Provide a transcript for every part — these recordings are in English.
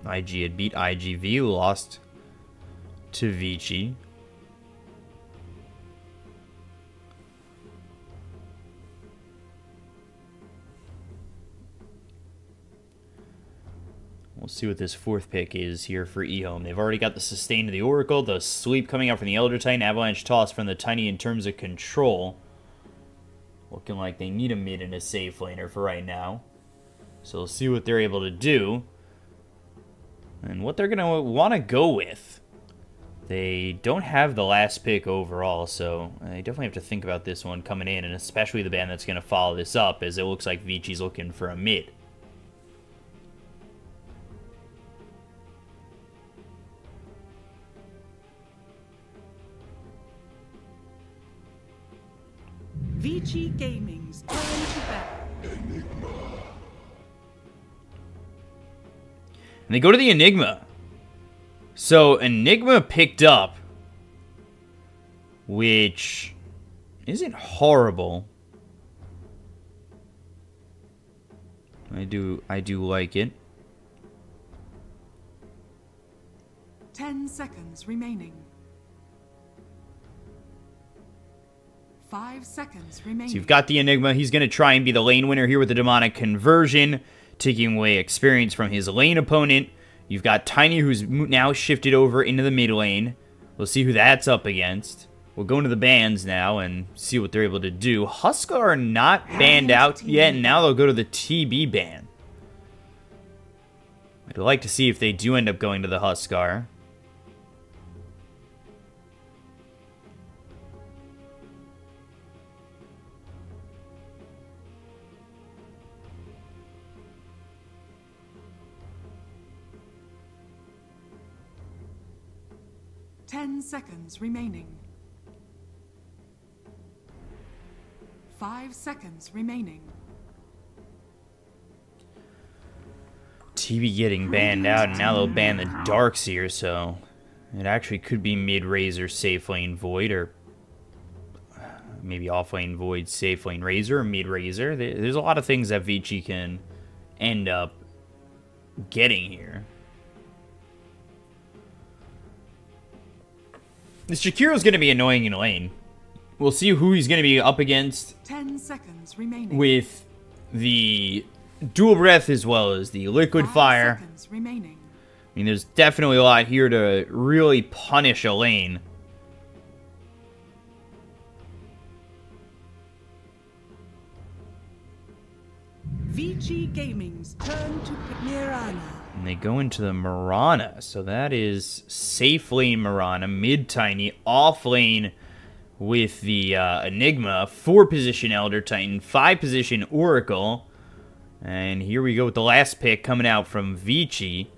IG had beat IGV, lost to Vici. We'll see what this fourth pick is here for EHOME. They've already got the Sustain of the Oracle, the Sweep coming out from the Elder Titan, Avalanche Toss from the Tiny in terms of control. Looking like they need a mid and a safe laner for right now. So we'll see what they're able to do. And what they're going to want to go with. They don't have the last pick overall, so they definitely have to think about this one coming in, and especially the band that's going to follow this up, as it looks like Vici's looking for a mid. Vici Gaming's turn to bat. And they go to the Enigma. So Enigma picked up, which isn't horrible. I do like it. 10 seconds remaining. 5 seconds remaining. So you've got the Enigma. He's going to try and be the lane winner here with the Demonic Conversion, taking away experience from his lane opponent. You've got Tiny, who's now shifted over into the mid lane. We'll see who that's up against. We'll go into the bans now and see what they're able to do. Huskar are not banned out yet, and now they'll go to the TB ban. I'd like to see if they do end up going to the Huskar. Ten seconds remaining. 5 seconds remaining. TB getting banned out, and now they'll ban the Darkseer, so it actually could be mid-Razor, safe lane Void, or maybe off-lane Void, safe lane Razor, or mid-Razor. There's a lot of things that Vici can end up getting here. This Jakiro's going to be annoying in lane. We'll see who he's going to be up against 10 seconds remaining. with the Dual Breath as well as the Liquid 5 Fire. seconds remaining. I mean, there's definitely a lot here to really punish a lane. Vici Gaming's turn to Mirana. And they go into the Mirana. So that is safe lane Mirana, mid Tiny, off lane with the Enigma, 4-position Elder Titan, 5-position Oracle. And here we go with the last pick coming out from Vici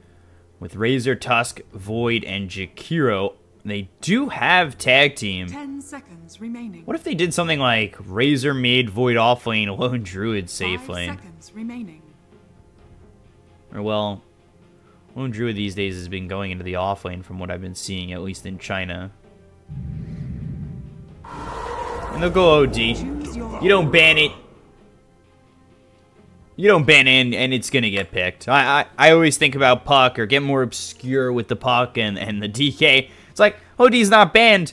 with Razor, Tusk, Void, and Jakiro. They do have tag team. 10 seconds remaining. What if they did something like Razor mid, Void off lane, Lone Druid safe 5 lane? seconds remaining. Or well, Lone Druid these days has been going into the off lane from what I've been seeing, at least in China. And they'll go OD. You don't ban it. You don't ban it, and it's gonna get picked. I always think about Puck, or get more obscure with the Puck and the DK. It's like, OD's not banned.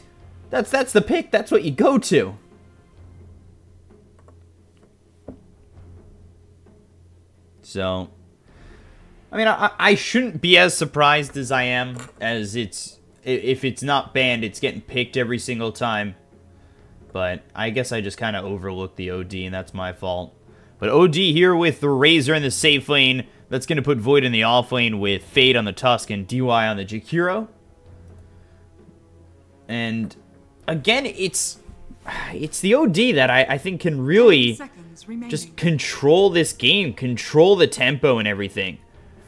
That's the pick. That's what you go to. So, I mean, I shouldn't be as surprised as I am, as if it's not banned, it's getting picked every single time. But I guess I just kind of overlooked the OD, and that's my fault. But OD here with the Razor in the safe lane. That's going to put Void in the off lane with Fade on the Tusk and DY on the Jakiro. And again, it's the OD that I think can really just control this game, control the tempo and everything.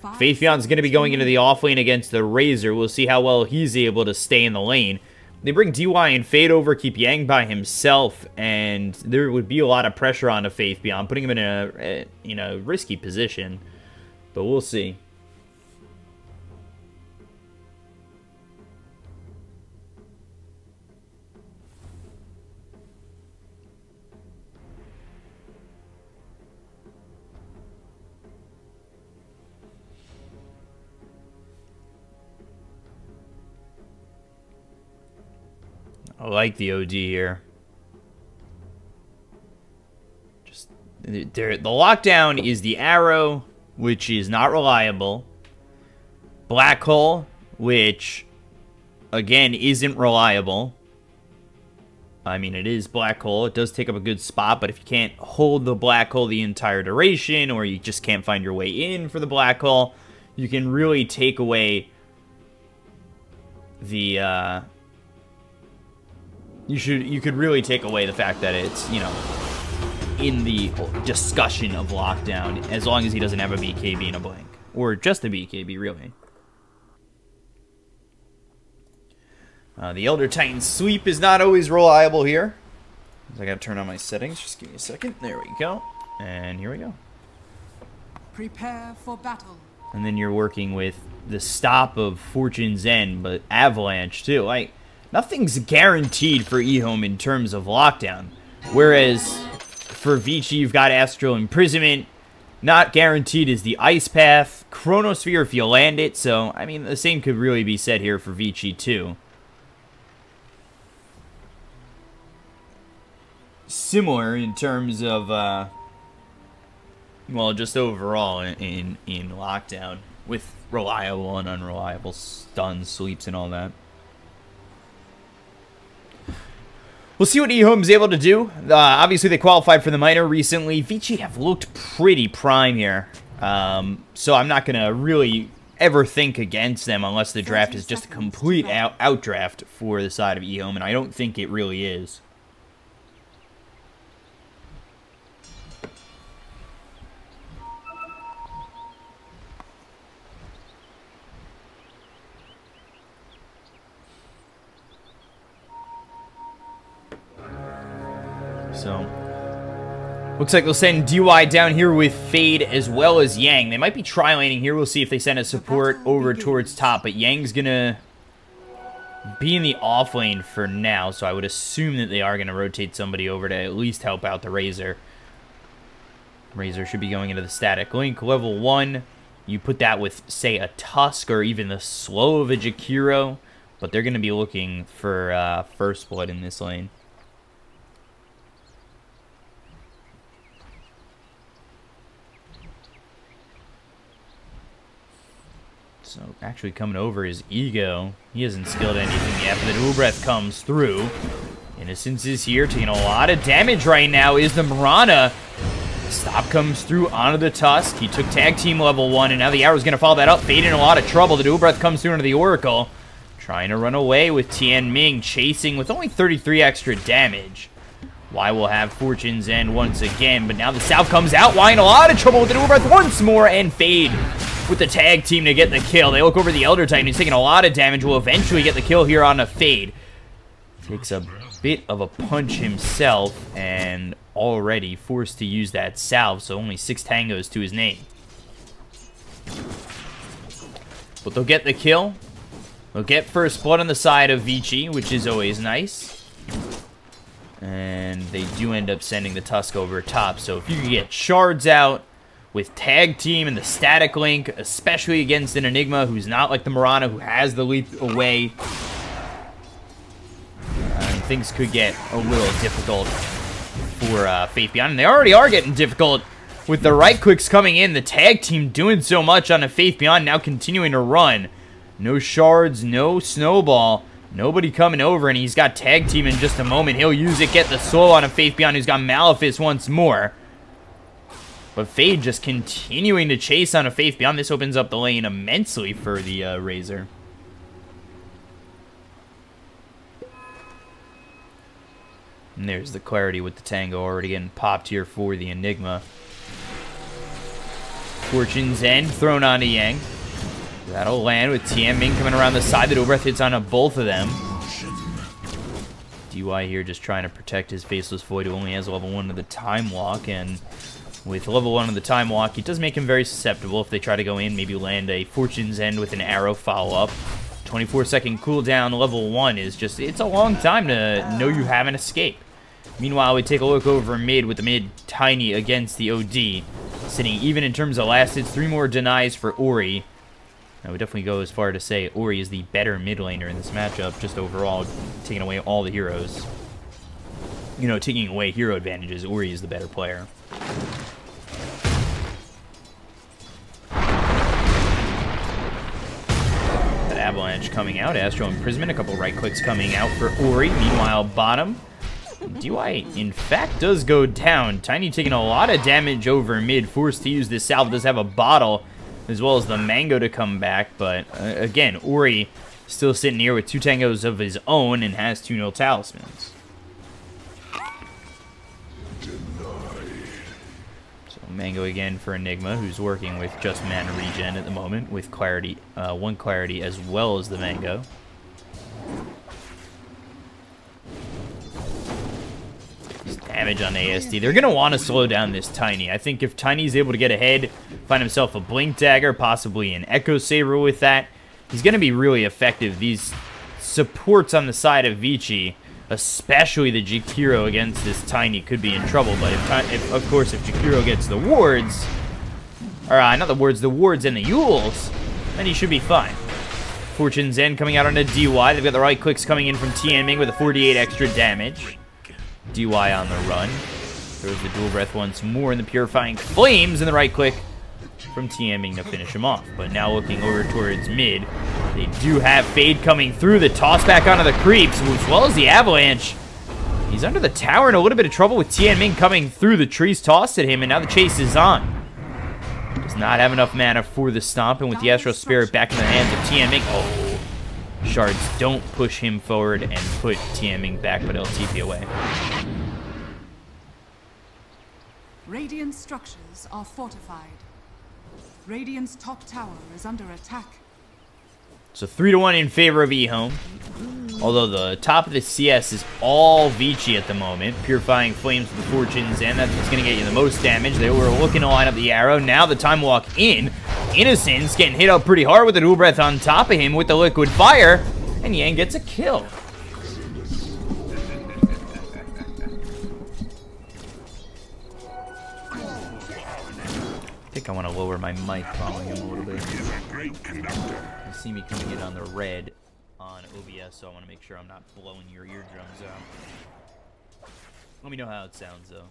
Faithbeyond's going to be going into the off lane against the Razor. We'll see how well he's able to stay in the lane. They bring DY and Fade over, keep Yang by himself, and there would be a lot of pressure on a Faithbeyond, putting him in a risky position. But we'll see. I like the OD here. Just the lockdown is the arrow, which is not reliable. Black hole, which again isn't reliable. I mean, it is black hole. It does take up a good spot, but if you can't hold the black hole the entire duration, or you just can't find your way in for the black hole, you can really take away the you could really take away the fact that it's, you know, in the discussion of lockdown, as long as he doesn't have a BKB and a blink, or just a BKB, really. The Elder Titan's sweep is not always reliable here. I gotta turn on my settings. Just give me a second. There we go. And here we go. Prepare for battle. And then you're working with the stop of Fortune's End, but Avalanche too. Like, nothing's guaranteed for EHOME in terms of lockdown. Whereas for Vici, you've got Astral Imprisonment. Not guaranteed is the Ice Path. Chronosphere if you land it. So, I mean, the same could really be said here for Vici too. Similar in terms of, well, just overall in lockdown, with reliable and unreliable stuns, sweeps, and all that. We'll see what EHOME's able to do. Obviously, they qualified for the minor recently. Vici have looked pretty prime here. So I'm not going to really ever think against them unless the draft is just a complete outdraft for the side of EHOME, and I don't think it really is. So, looks like they'll send DY down here with Fade as well as Yang. They might be tri-laning here. We'll see if they send a support over towards top. But Yang's going to be in the off lane for now. So I would assume that they are going to rotate somebody over to at least help out the Razor. Razor should be going into the static link. Level 1, you put that with, say, a Tusk or even the slow of a Jakiro. But they're going to be looking for First Blood in this lane. So, actually coming over is Ego. He hasn't skilled anything yet, but the Dual Breath comes through. Innocence is here, taking a lot of damage right now is the Mirana. Stop comes through onto the Tusk. He took Tag Team level 1, and now the Arrow's going to follow that up. Fade in a lot of trouble. The Dual Breath comes through into the Oracle. Trying to run away with Tian Ming, chasing with only 33 extra damage. Y will have Fortune's End once again, but now the South comes out. Y in a lot of trouble with the Dual Breath once more, and Fade with the tag team to get the kill. They look over the Elder Titan, who's taking a lot of damage, will eventually get the kill here on a Fade. Takes a bit of a punch himself, and already forced to use that salve, so only 6 tangos to his name. But they'll get the kill. They'll get First Blood on the side of Vici, which is always nice. And they do end up sending the Tusk over top, so if you can get shards out with Tag Team and the Static Link, especially against an Enigma who's not like the Mirana who has the leap away, things could get a little difficult for Faith Beyond. And they already are getting difficult with the right clicks coming in. The Tag Team doing so much on a Faith Beyond, now continuing to run. No shards, no snowball. Nobody coming over, and he's got Tag Team in just a moment. He'll use it, get the slow on a Faith Beyond who's got Malefice once more. But Fade just continuing to chase on a Faith Beyond. This opens up the lane immensely for the Razor. And there's the clarity with the Tango already getting popped here for the Enigma. Fortune's End thrown onto Yang. That'll land with Tian Ming coming around the side. The Dual Breath hits onto both of them. DY here just trying to protect his Faceless Void, who only has level 1 of the Time Walk, and with level 1 of the Time Walk, it does make him very susceptible if they try to go in, maybe land a Fortune's End with an arrow follow-up. 24-second cooldown, level 1 is just, it's a long time to know you have an escape. Meanwhile, we take a look over mid with the mid Tiny against the OD. Sitting even in terms of last hits, 3 more denies for Ori. I would definitely go as far to say Ori is the better mid laner in this matchup, just overall, taking away all the heroes. You know, taking away hero advantages, Ori is the better player. That Avalanche coming out, Astral Imprisonment, a couple right clicks coming out for Ori. Meanwhile, bottom, DY in fact does go down. Tiny taking a lot of damage over mid, forced to use this salve, does have a bottle, as well as the Mango to come back, but again, Ori still sitting here with 2 tangos of his own and has 2-0 talismans. So Mango again for Enigma, who's working with just mana regen at the moment, with clarity, 1 clarity as well as the Mango. Damage on ASD. They're going to want to slow down this Tiny. I think if Tiny's able to get ahead, find himself a Blink Dagger, possibly an Echo Saber with that, he's going to be really effective. These supports on the side of Vici, especially the Jakiro against this Tiny, could be in trouble. But of course, if Jakiro gets the wards, or not the wards and the Yules, then he should be fine. Fortune's End coming out on a DY. They've got the right clicks coming in from Tianming with a 48 extra damage. DY on the run. Throws the dual breath once more in the Purifying Flames, and the right click from Tianming to finish him off. But now looking over towards mid, they do have Fade coming through. The toss back onto the creeps, as well as the Avalanche. He's under the tower in a little bit of trouble with Tianming coming through. The trees tossed at him, and now the chase is on. Does not have enough mana for the stomp, and with the Astral Spirit back in the hands of Tianming. Oh. Shards don't push him forward and put Tianming back, but he'll TP away. Radiant structures are fortified. Radiant's top tower is under attack. So 3-1 in favor of EHOME. Although the top of the CS is all Vici at the moment. Purifying Flames with the Fortunes, and that's what's going to get you the most damage. They were looking to line up the arrow. Now the Time Walk in. Innocence getting hit up pretty hard with the dual breath on top of him with the liquid fire. And Yang gets a kill. I think I want to lower my mic volume a little bit. You see me coming in on the red on OBS, so I want to make sure I'm not blowing your eardrums out. Let me know how it sounds, though.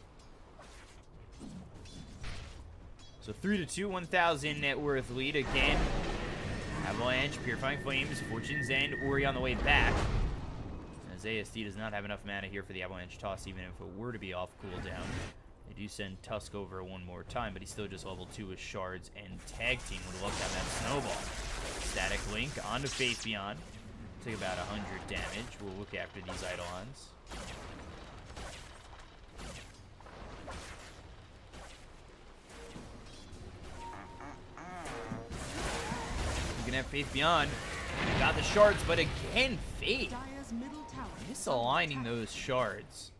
So 3-2, 1,000 net worth lead again. Avalanche, Purifying Flames, Fortune's End, Ori on the way back. As ASD does not have enough mana here for the Avalanche toss, even if it were to be off cooldown. They do send Tusk over one more time, but he's still just level 2 with Shards, and Tag Team would love to have that Snowball. Static Link onto Faith Beyond. Take about 100 damage. We'll look after these Eidolons. You can have Faith Beyond. Got the Shards, but again, Faith misaligning those Shards.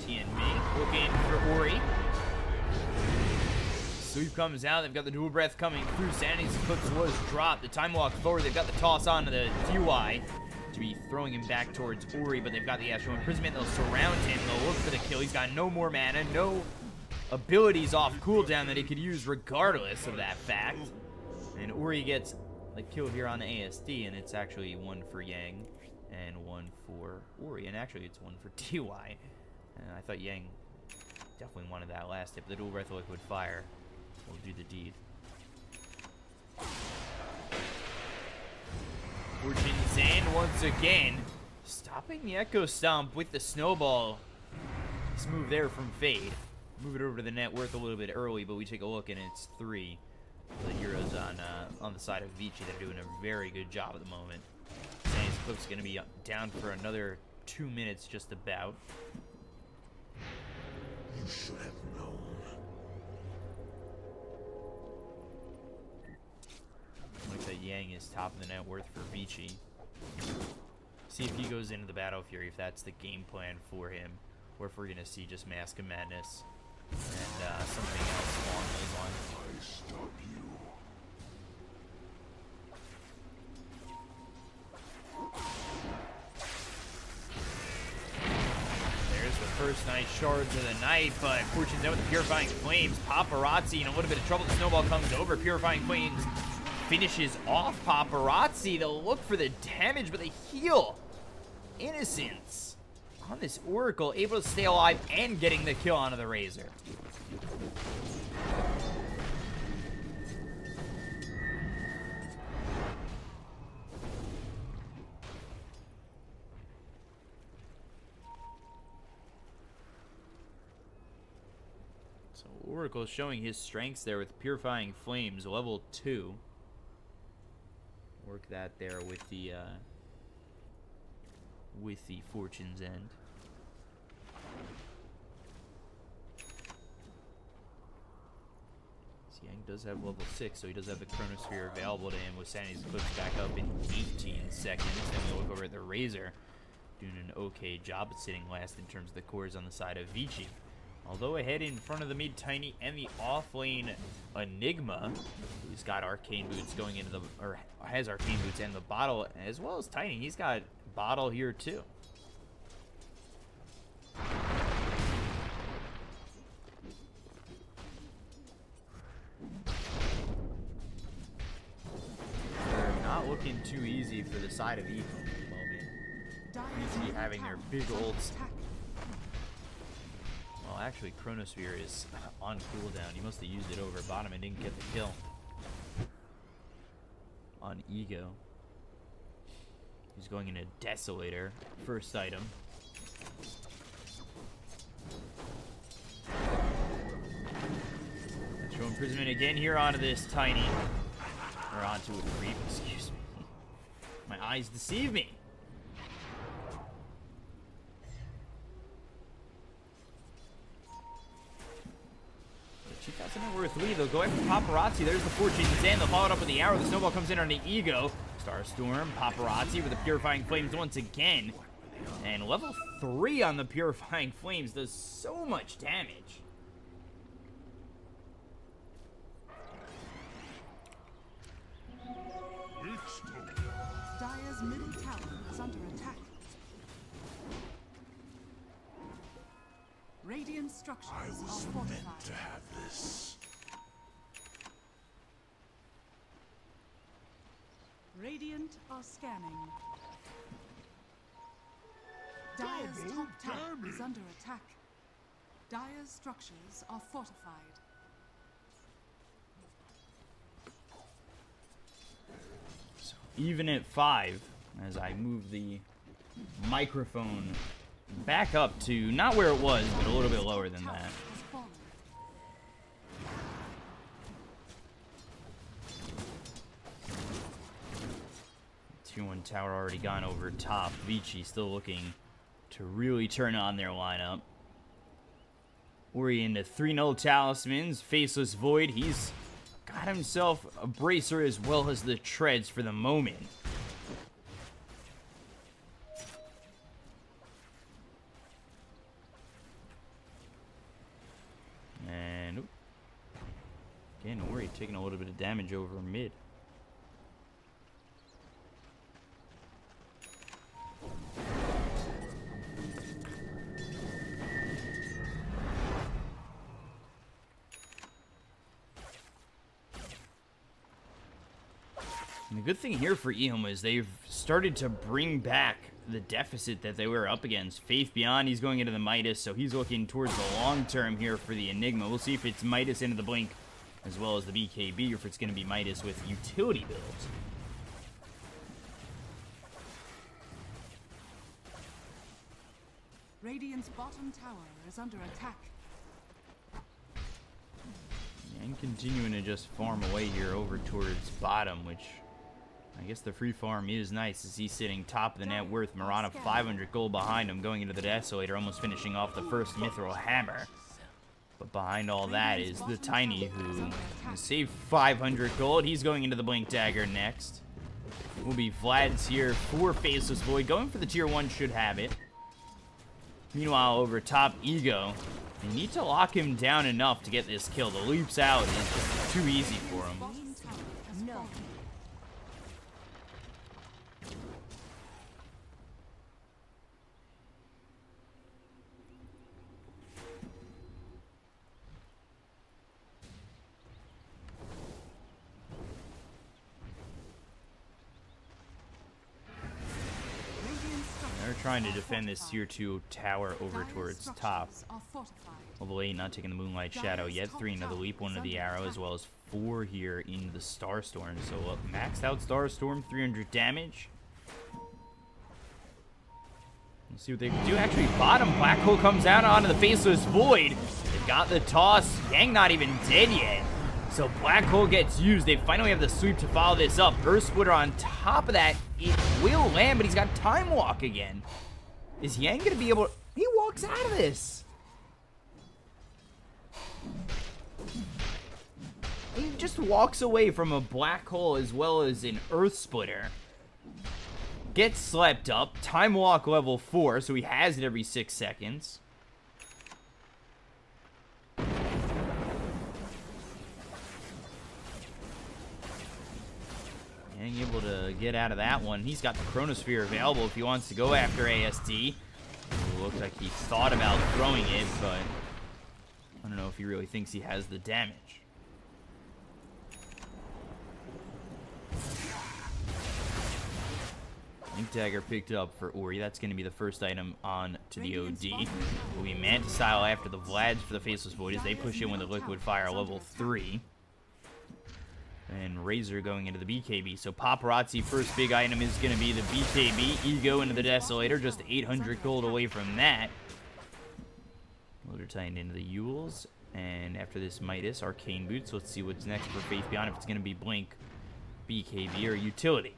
Tianming looking for Ori. Sweep comes out. They've got the dual breath coming through. Sanity's Eclipse was dropped. The Time Walk forward. They've got the toss onto the DY to be throwing him back towards Ori, but they've got the Astral Imprisonment. They'll surround him. They'll look for the kill. He's got no more mana, no abilities off cooldown that he could use regardless of that fact. And Ori gets a kill here on the ASD, and it's actually one for Yang and one for Ori, and actually it's one for DY. And I thought Yang definitely wanted that last hit, but the dual breath of liquid fire will do the deed. Fortune's End once again, stopping the Echo Stomp with the Snowball. This move there from Fade. Move it over to the net worth a little bit early, but we take a look and it's 3. The heroes on the side of Vici. They're doing a very good job at the moment. Sanity's Eclipse is going to be down for another 2 minutes just about. You should have known. Looks like Yang is top of the net worth for Vici. See if he goes into the Battle Fury, if that's the game plan for him, or if we're going to see just Mask of Madness and something else along those lines. I stop you. There's the first night shards of the night, but Fortune's out with the Purifying Flames. Paparazzi in a little bit of trouble. The snowball comes over. Purifying Flames finishes off Paparazzi. They'll look for the damage, but they heal. Innocence on this Oracle, able to stay alive and getting the kill onto the Razor. So Oracle showing his strengths there with Purifying Flames, level 2. Work that there with the Fortune's End. Yang does have level 6, so he does have the Chronosphere available to him with Sanity's Eclipse back up in 18 seconds. Then we look over at the Razor, doing an okay job at sitting last in terms of the cores on the side of Vici. Although ahead in front of the mid Tiny and the off lane Enigma, who's got Arcane Boots going into the, or has Arcane Boots and the Bottle, as well as Tiny. He's got Bottle here too. They're not looking too easy for the side of EHOME at the moment. Vici having their big ults. Well, actually, Chronosphere is on cooldown. He must have used it over bottom and didn't get the kill on Ego. He's going into Desolator, first item. Throw Imprisonment again here onto this Tiny. Or onto a Creep, excuse me. My eyes deceive me. 2,000 net worth lead. They'll go after Paparazzi. There's the Fortune's End. They'll follow it up with the arrow. The snowball comes in on the Ego. Starstorm, Paparazzi with the Purifying Flames once again. And level 3 on the Purifying Flames does so much damage. Dire's middle tower is under attack. Radiant structures I are was fortified. meant to have this. Radiant are scanning. Dire's top tower is under attack. Dire's structures are fortified. So even at 5, as I move the microphone back up to not where it was, but a little bit lower than that. Tier 1 tower already gone over top. Vici still looking to really turn on their lineup. Ori into 3 null talismans. Faceless Void. He's got himself a bracer as well as the treads for the moment. And again, Ori taking a little bit of damage over mid. And the good thing here for EHOME is they've started to bring back the deficit that they were up against. Faith Beyond, he's going into the Midas, so he's looking towards the long term here for the Enigma. We'll see if it's Midas into the Blink as well as the BKB, or if it's going to be Midas with utility builds. Radiant's bottom tower is under attack. And continuing to just farm away here over towards bottom, which I guess the free farm is nice as he's sitting top of the net worth. Mirana 500 gold behind him, going into the Desolator, almost finishing off the first Mithril Hammer. But behind all that is the Tiny, who saved 500 gold. He's going into the Blink Dagger next. Will be Vlad's here for Faceless Void. Going for the tier 1, should have it. Meanwhile, over top, Ego. They need to lock him down enough to get this kill. The leaps out is just too easy for him. No. trying to defend this tier 2 tower over towards top. Are fortified. Level 8 not taking the Moonlight Shadow yet. 3 into the Leap, 1 into the Arrow, as well as 4 here in the Starstorm. So maxed out Starstorm, 300 damage. Let's see what they can do. Actually, bottom, Black Hole comes out onto the Faceless Void. They've got the toss. Yang not even dead yet. So Black Hole gets used. They finally have the sweep to follow this up. Earth Splitter on top of that. It will land, but he's got Time Walk again. Is Yang going to be able to... He walks out of this. He just walks away from a Black Hole as well as an Earth Splitter. Gets slept up. Time Walk level 4, so he has it every 6 seconds. And able to get out of that one. He's got the Chronosphere available if he wants to go after ASD. It looks like he thought about throwing it, but I don't know if he really thinks he has the damage. Link Dagger picked up for Ori. That's going to be the first item on to the OD. Will be Manta Style after the Vlads for the Faceless Void as they push in with the Liquid Fire level 3. And Razor going into the BKB. So Paparazzi, first big item is going to be the BKB. Ego into the Desolator, just 800 gold away from that. Loader Titan into the Yules. And after this Midas, Arcane Boots. Let's see what's next for Faith Beyond, if it's going to be Blink, BKB, or Utility.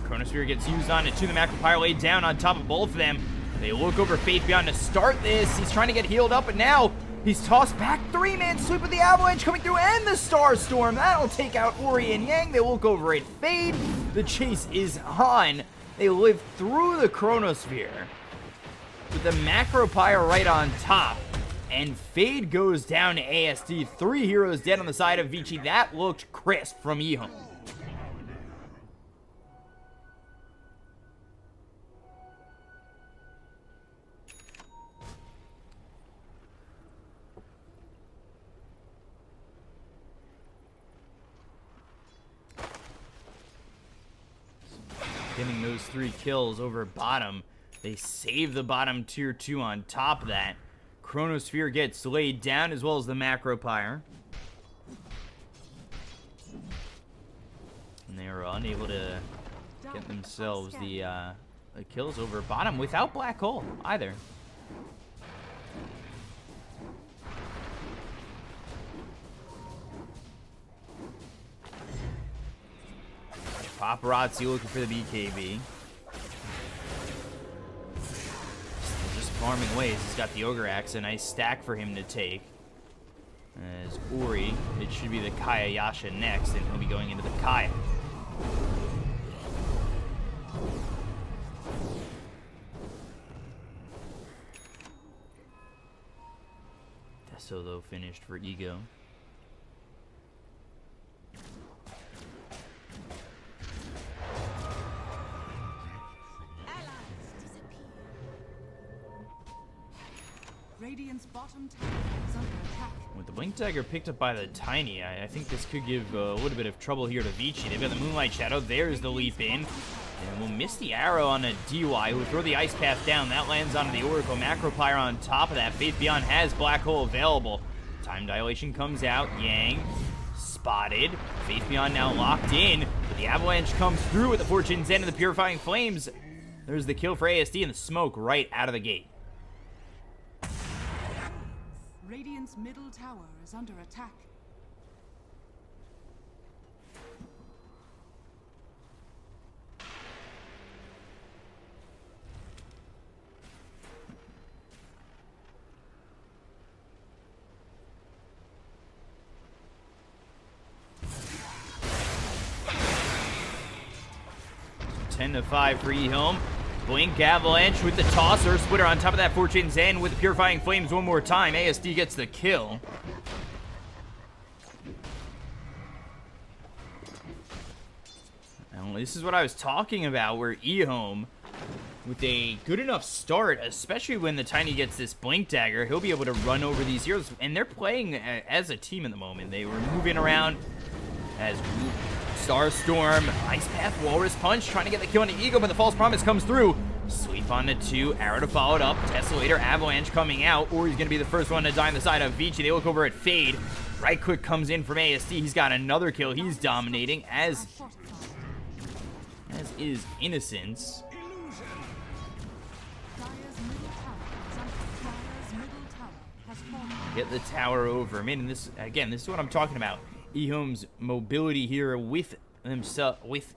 Chronosphere gets used on it to the Macro Pyre laid down on top of both of them. They look over Faith Beyond to start this. He's trying to get healed up, but now he's tossed back. 3-man sweep with the Avalanche coming through and the Starstorm. That'll take out Ori and Yang. They look over at Fade. The chase is on. They live through the Chronosphere with the Macro Pyre right on top. And Fade goes down to ASD. 3 heroes dead on the side of Vici. That looked crisp from EHOME. Getting those 3 kills over bottom. They save the bottom tier 2 on top of that. Chronosphere gets laid down as well as the Macro Pyre. And they are unable to get themselves the kills over bottom without Black Hole either. Paparazzi looking for the BKB. Just farming ways. He's got the Ogre Axe, a nice stack for him to take. As Ori, it should be the Kaya Yasha next, and he'll be going into the Kaya. Deso, though, finished for Ego. Radiant's bottom tower is under attack. With the Blink Dagger picked up by the Tiny, I think this could give a little bit of trouble here to Vici. They've got the Moonlight Shadow. There's the leap in. And we'll miss the arrow on a DY, who will throw the Ice Path down. That lands onto the Oracle. Macro Pyre on top of that. Faith Beyond has Black Hole available. Time Dilation comes out. Yang spotted. Faith Beyond now locked in. But the Avalanche comes through with the Fortune's End and the Purifying Flames. There's the kill for ASD and the smoke right out of the gate. Radiant's middle tower is under attack. So 10-5 for EHOME. Blink Avalanche with the tosser. Splitter on top of that Fortune's End with the Purifying Flames one more time. ASD gets the kill. Now, this is what I was talking about, where EHOME with a good enough start, especially when the Tiny gets this Blink Dagger, he'll be able to run over these heroes. And they're playing as a team at the moment. They were moving around as Starstorm, Ice Path, Walrus Punch, trying to get the kill on the Ego, but the False Promise comes through. Sweep on the 2, Arrow to follow it up, Tessellator, Avalanche coming out, or he's going to be the first one to die on the side of Vici. They look over at Fade. Right Click comes in from ASD. He's got another kill. He's dominating, as is Innocence. Get the tower over. Man, and this is what I'm talking about. EHOME's mobility here with themselves, with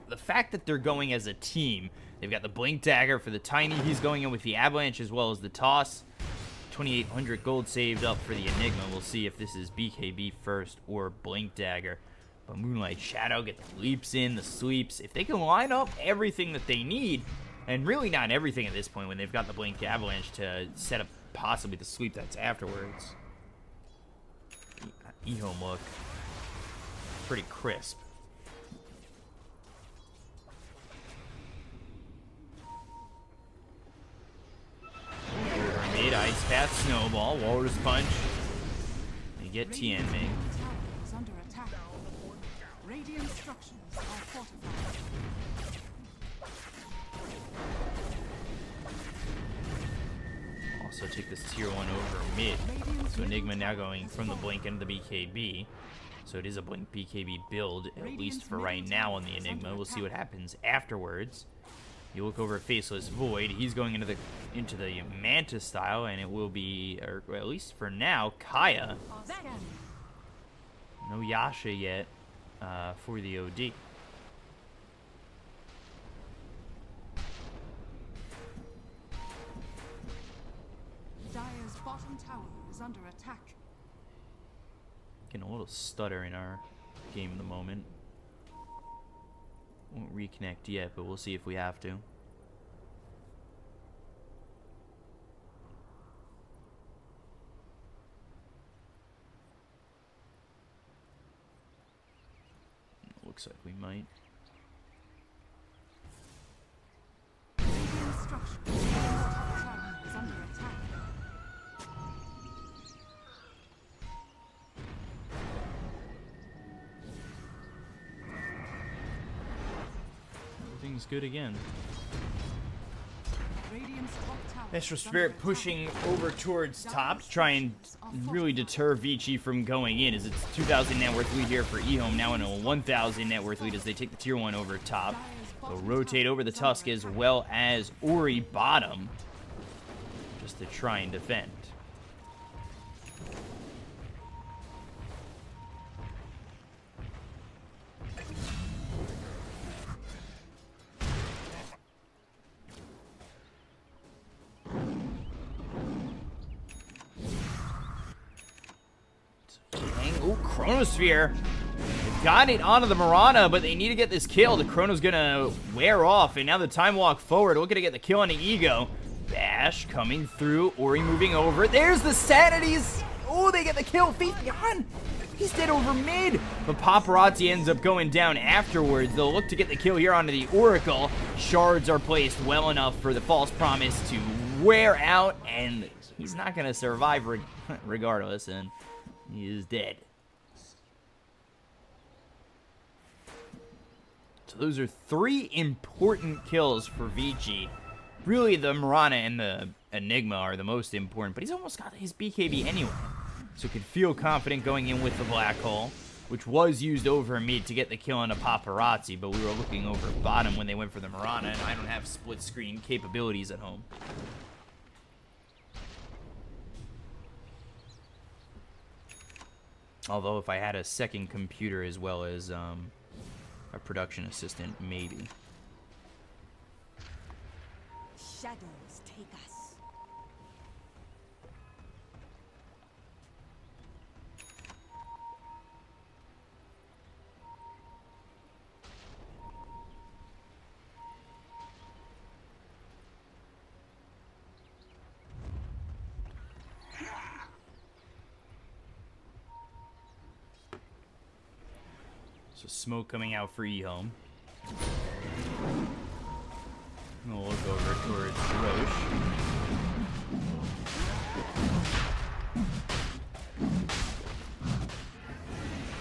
the fact that they're going as a team. They've got the Blink Dagger for the Tiny. He's going in with the Avalanche as well as the Toss. 2,800 gold saved up for the Enigma. We'll see if this is BKB first or Blink Dagger. But Moonlight Shadow get the leaps in, the sweeps. If they can line up everything that they need, and really not everything at this point when they've got the Blink Avalanche to set up possibly the sweep that's afterwards. EHOME look pretty crisp. Over mid, Ice Path, Snowball, Walrus Punch. They get Tianming. Radiant structures are fortified. Also take this tier 1 over mid. So Enigma now going from the Blink into the BKB. So it is a Blink BKB build, at least for right now on the Enigma. We'll see what happens afterwards. You look over at Faceless Void. He's going into the Manta style, and it will be, or at least for now, Kaya. No Yasha yet for the OD. Dire's bottom tower is under attack. Getting a little stutter in our game at the moment. Won't reconnect yet, but we'll see if we have to. Looks like we might. Radiant structures is under attack. Everything's good again. Radiant's top tower Astral is Spirit under pushing over towards top to try and really deter Vici from going in, as it's 2,000 net worth lead here for EHOME, now in a 1,000 net worth lead as they take the tier 1 over top. They'll rotate over the Tusk as well as Ori bottom, just to try and defend. Oh, Chronosphere. They've got it onto the Mirana, but they need to get this kill. The Chrono's gonna wear off, and now the Time Walk forward, looking to get the kill on the Ego. Bash coming through, Ori moving over. There's the Sanities. Oh, they get the kill. Feet beyond. He's dead over mid. But Paparazzi ends up going down afterwards. They'll look to get the kill here onto the Oracle. Shards are placed well enough for the False Promise to wear out, and he's not gonna survive regardless, and he is dead. So those are 3 important kills for Vici. Really, the Mirana and the Enigma are the most important, but he's almost got his BKB anyway. So could feel confident going in with the Black Hole, which was used over mid to get the kill on a Paparazzi, but we were looking over bottom when they went for the Mirana, and I don't have split screen capabilities at home. Although if I had a second computer as well as a production assistant, maybe. Shadows take us. So smoke coming out for EHOME. We'll look over towards Roche.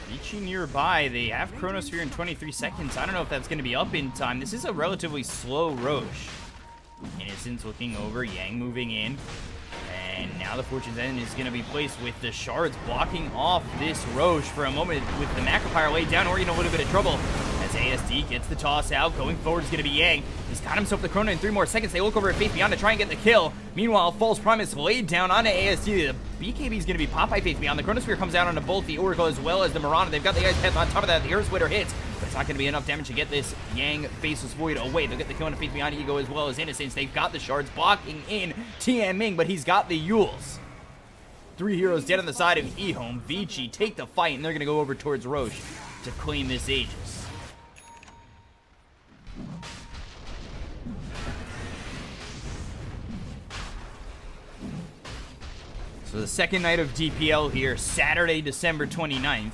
Vici nearby. They have Chronosphere in 23 seconds. I don't know if that's going to be up in time. This is a relatively slow Roche. Innocence looking over. Yang moving in. And now the Fortune's End is going to be placed with the shards blocking off this Roche for a moment with the Macropyre laid down, or in a little bit of trouble. As ASD gets the toss out, going forward is going to be Yang. He's got himself the Chrono in 3 more seconds. They look over at Faith Beyond to try and get the kill. Meanwhile, False Promise laid down onto ASD. The BKB is going to be popped by Faith Beyond. The Chronosphere comes out onto both the Oracle as well as the Mirana. They've got the Ice Path on top of that. The Earth Splitter hits, but it's not going to be enough damage to get this Yang Faceless Void away. They'll get the kill on Faith Beyond Ego as well as Innocence. They've got the shards blocking in Tianming, but he's got the Yules. 3 heroes dead on the side of EHOME. Vici take the fight, and they're going to go over towards Roche to claim this Aegis. So the second night of DPL here, Saturday, December 29th.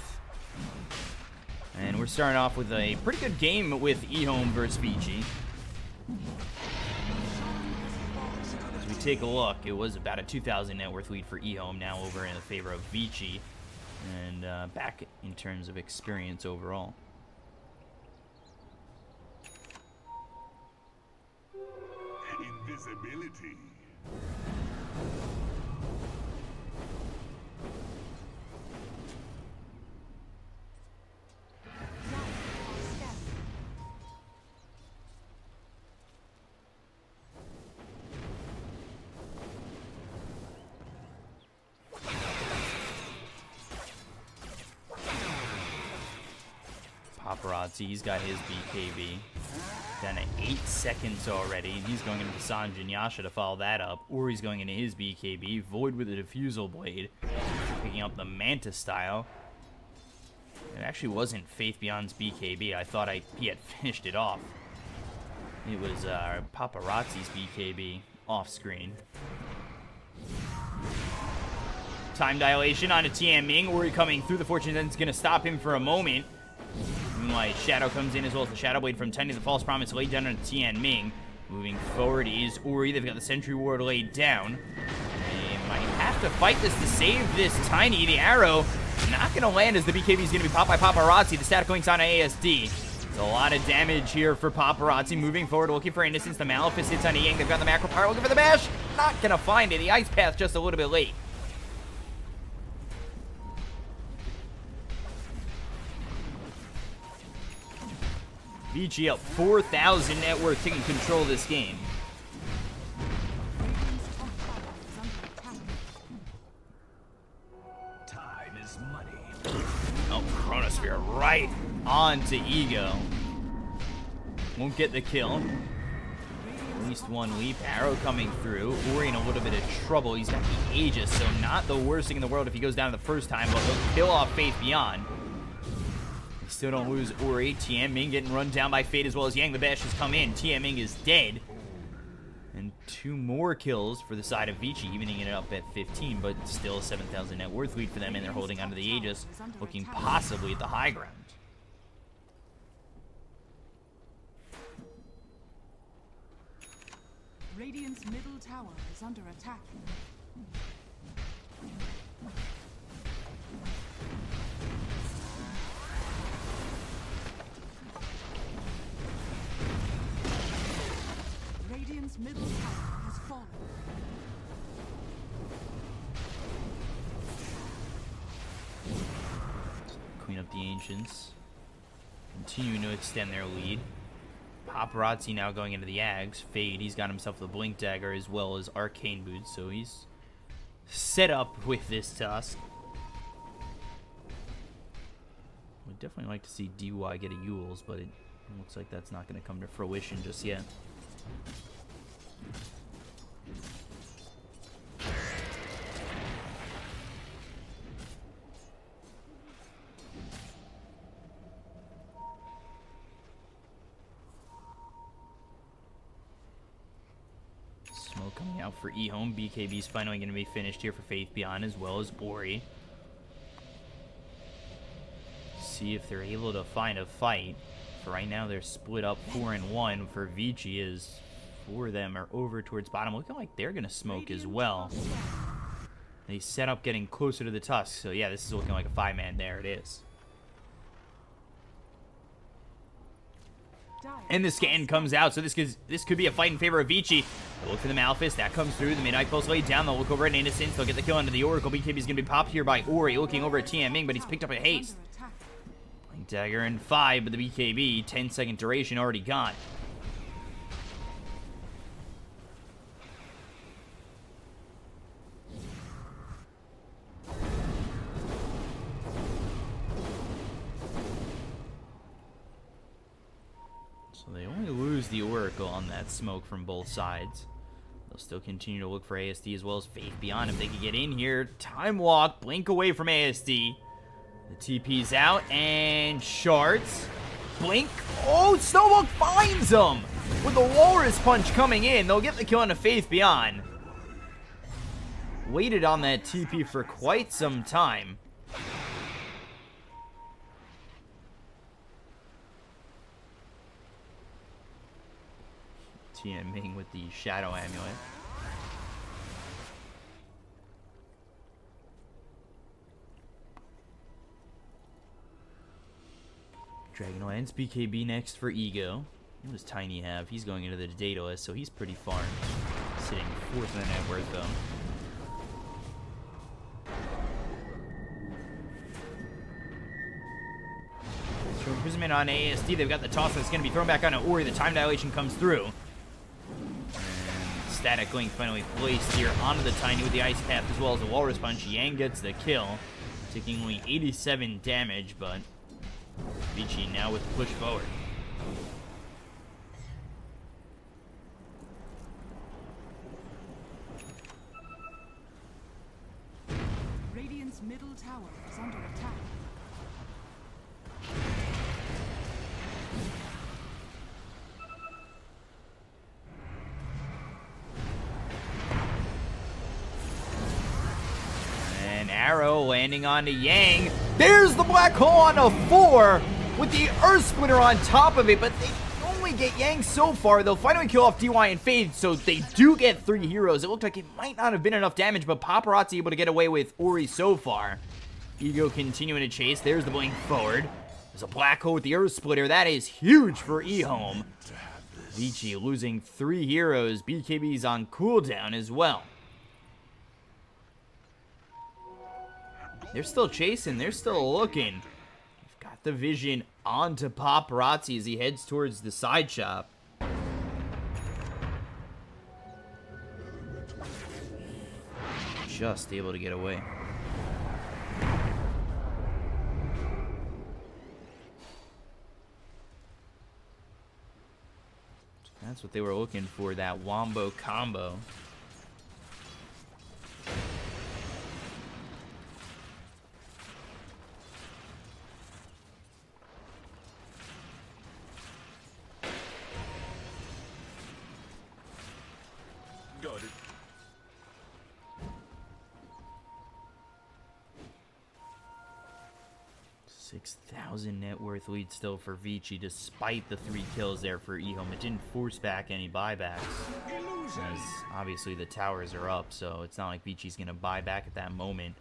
And we're starting off with a pretty good game with EHOME versus Vici. As we take a look, it was about a 2,000 net worth lead for EHOME, now over in the favor of Vici. And back in terms of experience overall. Invisibility. Paparazzi, he's got his BKB. Down to 8 seconds already, and he's going into Sanjin Yasha to follow that up. Or he's going into his BKB. Void with a Diffusal Blade. Picking up the Manta style. It actually wasn't Faith Beyond's BKB. I thought he had finished it off. It was Paparazzi's BKB off screen. Time dilation onto Tianming. Ori coming through. The Fortune End's going to stop him for a moment. Meanwhile, Shadow comes in as well as the Shadow Blade from Tiny. The False Promise laid down on Tianming. Moving forward is Ori. They've got the Sentry Ward laid down. They might have to fight this to save this Tiny. The arrow not going to land as the BKB is going to be popped by Paparazzi. The static links on ASD. It's a lot of damage here for Paparazzi. Moving forward, looking for Innocence. The Malefice hits on Yang. They've got the Macropyre looking for the bash. Not going to find it. The Ice Path just a little bit late. Vici up 4,000 net worth, taking control of this game. Time is money. Oh, Chronosphere right onto Ego. Won't get the kill. At least one leap. Arrow coming through. Ori in a little bit of trouble. He's got the Aegis, so not the worst thing in the world if he goes down the first time, but he'll kill off Faith Beyond. Still don't lose Ori. Tianming getting run down by Fate as well as Yang. The bash has come in. Tianming is dead. And 2 more kills for the side of Vici, evening it up at 15, but still a 7,000 net worth lead for them, and they're holding onto the Aegis, looking possibly at the high ground. Radiant's middle tower is under attack. Radiant's middle tower has fallen. Clean up the Ancients. Continuing to extend their lead. Paparazzi now going into the Ags. Fade, he's got himself the Blink Dagger as well as Arcane Boots, so he's set up with this Tusk. Would definitely like to see DY get a Yules, but it looks like that's not going to come to fruition just yet. Smoke coming out for EHOME. BKB's finally going to be finished here for Faith Beyond as well as Ori. See if they're able to find a fight. For right now, they're split up 4-1 for Vici as Four of them are over towards bottom. Looking like they're going to smoke as well. They set up getting closer to the tusk. So, yeah, this is looking like a 5-man. There it is. And the scan comes out, so this could be a fight in favor of Vici. They'll look for the Malphus. That comes through. The Midnight Pulse laid down. They'll look over at Innocence. They'll get the kill onto the Oracle. Bkop is going to be popped here by Ori. Looking over at Tianming, but he's picked up a haste. Blink Dagger in 5, but the BKB, 10-second duration already gone. So they only lose the Oracle on that smoke from both sides. They'll still continue to look for ASD as well as Faith Beyond if they could get in here. Time Walk, blink away from ASD. The TP's out, and Shards. Blink. Oh, Snowball finds him! With the Walrus Punch coming in, they'll get the kill on a Faith Beyond. Waited on that TP for quite some time. Tianming with the Shadow Amulet. Dragonlance, BKB next for Ego. What does Tiny have? He's going into the Daedalus, so he's pretty farmed. Sitting 4th in the net worth, though. So imprisonment on ASD. They've got the toss that's going to be thrown back on Ori. The time dilation comes through. And Static Link finally placed here onto the Tiny with the Ice Path as well as the Walrus Punch. Yang gets the kill, taking only 87 damage, but Vici now with the push forward. Radiant's middle tower is under attack. An arrow landing onto Yang. There's the black hole on a 4 with the Earth Splitter on top of it, but they only get Yang so far. They'll finally kill off DY and Fade, so they do get 3 heroes. It looked like it might not have been enough damage, but Paparazzi able to get away with Ori so far. Ego continuing to chase. There's the blink forward. There's a black hole with the Earth Splitter. That is huge for EHOME. Vici losing 3 heroes. BKB's on cooldown as well. They're still chasing. They're still looking. They've got the vision onto Paparazzi as he heads towards the side shop. Just able to get away. That's what they were looking for, that Wombo combo. Got it. 6,000 net worth lead still for Vici, despite the 3 kills there for EHOME. It didn't force back any buybacks, as obviously the towers are up, so it's not like Vici's going to buy back at that moment.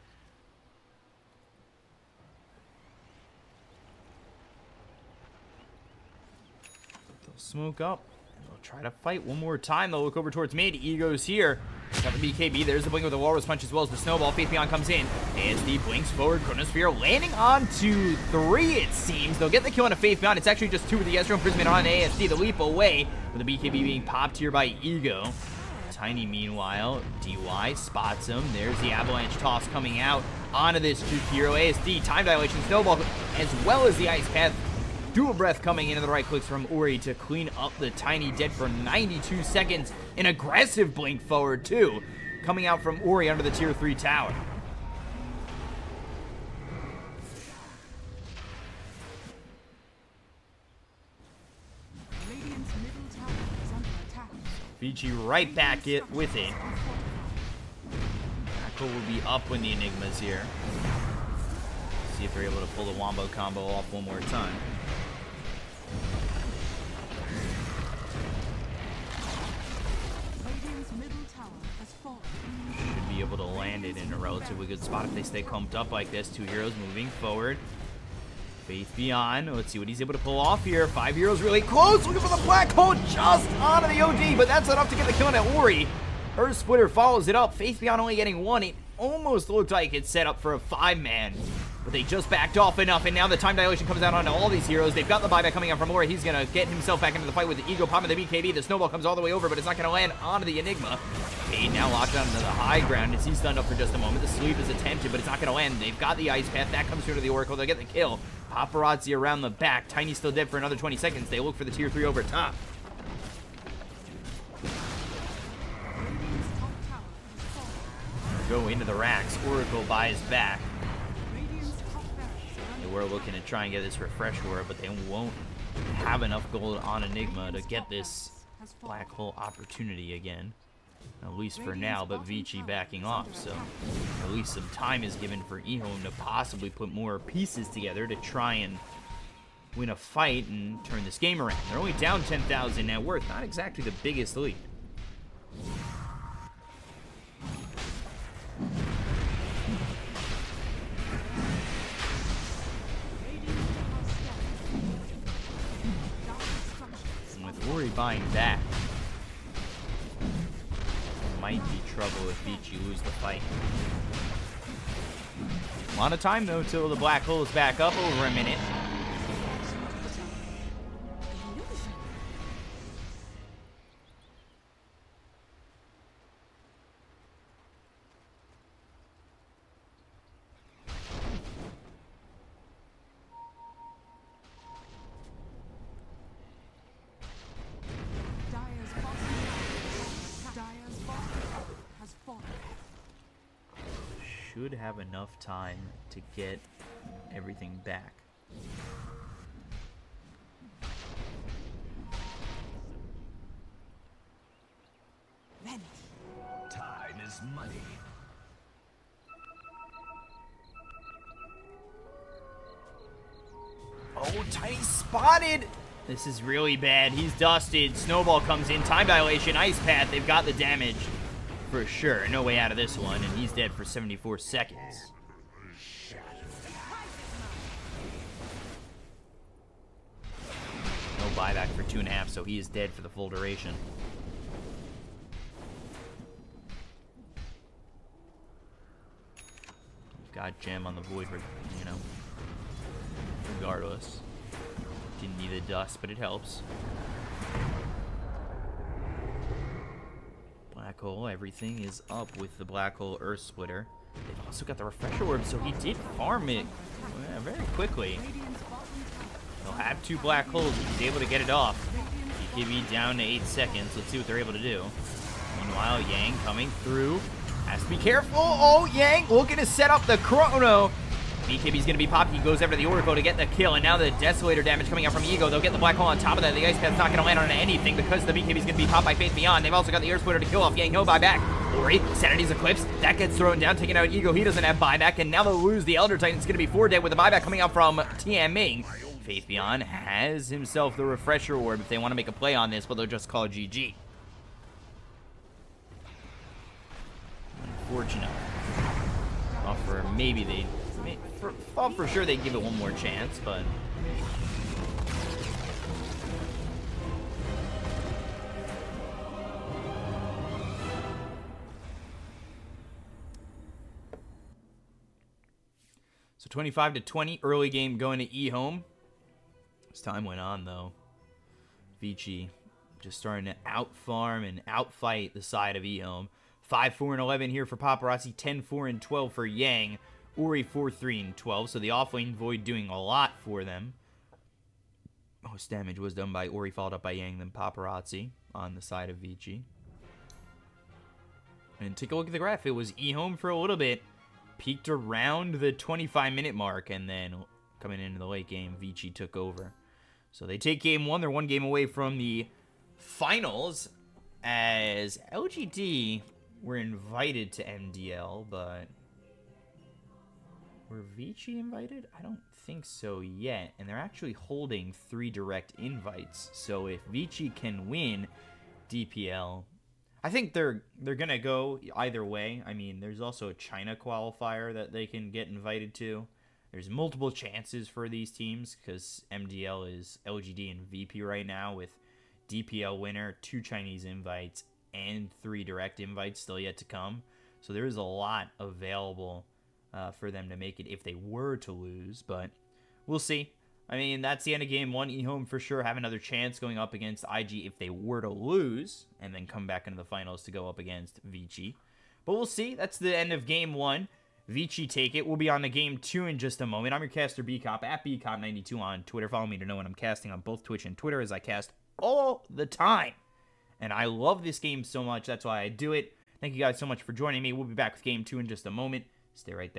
They'll smoke up. They'll try to fight one more time. They'll look over towards mid. Ego's here. Got the BKB. There's the blink with the Walrus Punch as well as the Snowball. Faith Beyond comes in. ASD blinks forward. Chronosphere landing onto 3, it seems. They'll get the kill on a Faith Beyond. It's actually just 2 with the Ezreal Imprisonment on ASD. The leap away with the BKB being popped here by Ego. Tiny, meanwhile, DY spots him. There's the Avalanche Toss coming out onto this Juke hero. ASD, time dilation, Snowball, as well as the Ice Path. Dual Breath coming into the right clicks from Ori to clean up the Tiny, dead for 92 seconds. An aggressive blink forward, too, coming out from Ori under the tier 3 tower. Radiant's middle tower is under attack. Vici right back with it. Echo will be up when the Enigma's here. See if they're able to pull the Wombo combo off one more time. Radiant's middle tower has fallen. Should be able to land it in a relatively good spot if they stay clumped up like this. 2 heroes moving forward. Faith Beyond. Let's see what he's able to pull off here. 5 heroes really close. Looking for the black hole just onto the OD, but that's enough to get the kill on that Ori. Earth Splitter follows it up. Faith Beyond only getting 1. It almost looked like it's set up for a 5-man. But they just backed off enough, and now the time dilation comes out onto all these heroes. They've got the buyback coming out from Ori. He's going to get himself back into the fight with the Ego Pop and the BKB. The snowball comes all the way over, but it's not going to land onto the Enigma. Cade now locked onto the high ground as he's stunned up for just a moment. The sleep is attempted, but it's not going to land. They've got the Ice Path. That comes through to the Oracle. They'll get the kill. Paparazzi around the back. Tiny's still dead for another 20 seconds. They look for the tier 3 over top. Go into the racks. Oracle buys back. They were looking to try and get this refresh orb, but they won't have enough gold on Enigma to get this black hole opportunity again. At least for now, but Vici backing off, so at least some time is given for EHOME to possibly put more pieces together to try and win a fight and turn this game around. They're only down 10,000 net worth, not exactly the biggest lead. And with Ori buying back, might be trouble if Vici lose the fight. A lot of time though till the black hole is back up, over a minute. Should have enough time to get everything back. Time is money. Oh, Tiny spotted! This is really bad. He's dusted. Snowball comes in. Time dilation. Ice Path. They've got the damage. For sure. No way out of this one. And he's dead for 74 seconds. No buyback for 2.5, so he is dead for the full duration. We've got Gem on the Void, you know. Regardless. Didn't need the dust, but it helps. Black hole, everything is up with the black hole Earth Splitter. They've also got the refresher orb, so he did farm it very quickly. They'll have 2 black holes if he's able to get it off. BKB down to 8 seconds. Let's see what they're able to do. Meanwhile, Yang coming through. Has to be careful. Oh, Yang looking to set up the chrono. BKB's going to be popped. He goes after the Oracle to get the kill, and now the Desolator damage coming out from Ego. They'll get the black hole on top of that. The Ice Path's not going to land on anything because the BKB's going to be popped by Faith Beyond. They've also got the Earth Splitter to kill off Yang. No buyback. Ori, Sanity's Eclipse. That gets thrown down, taking out Ego. He doesn't have buyback, and now they'll lose the Elder Titan. It's going to be 4 dead with the buyback coming out from Tianming. Faith Beyond has himself the refresher orb if they want to make a play on this, but they'll just call GG. Unfortunate. Offer maybe they thought for sure they'd give it one more chance, but so 25-20 early game going to EHOME. As time went on though, Vici just starting to out-farm and out-fight the side of EHOME. 5-4-11 here for Paparazzi, 10-4-12 for Yang. Ori 4-3-12, so the offlane Void doing a lot for them. Most damage was done by Ori, followed up by Yang, then Paparazzi on the side of Vici. And take a look at the graph. It was EHOME for a little bit, peaked around the 25-minute mark, and then coming into the late game, Vici took over. So they take game 1. They're 1 game away from the finals, as LGD were invited to MDL, but were Vici invited? I don't think so yet. And they're actually holding 3 direct invites. So if Vici can win DPL, I think they're going to go either way. I mean, there's also a China qualifier that they can get invited to. There's multiple chances for these teams because MDL is LGD and VP right now with DPL winner, 2 Chinese invites, and 3 direct invites still yet to come. So there is a lot available for them to make it if they were to lose, but we'll see. I mean, that's the end of game 1. EHOME for sure have another chance going up against IG if they were to lose and then come back into the finals to go up against Vici. But we'll see. That's the end of game 1. Vici take it. We'll be on to game 2 in just a moment. I'm your caster Bkop at Bkop92 on Twitter. Follow me to know when I'm casting on both Twitch and Twitter as I cast all the time. And I love this game so much. That's why I do it. Thank you guys so much for joining me. We'll be back with game 2 in just a moment. Stay right there.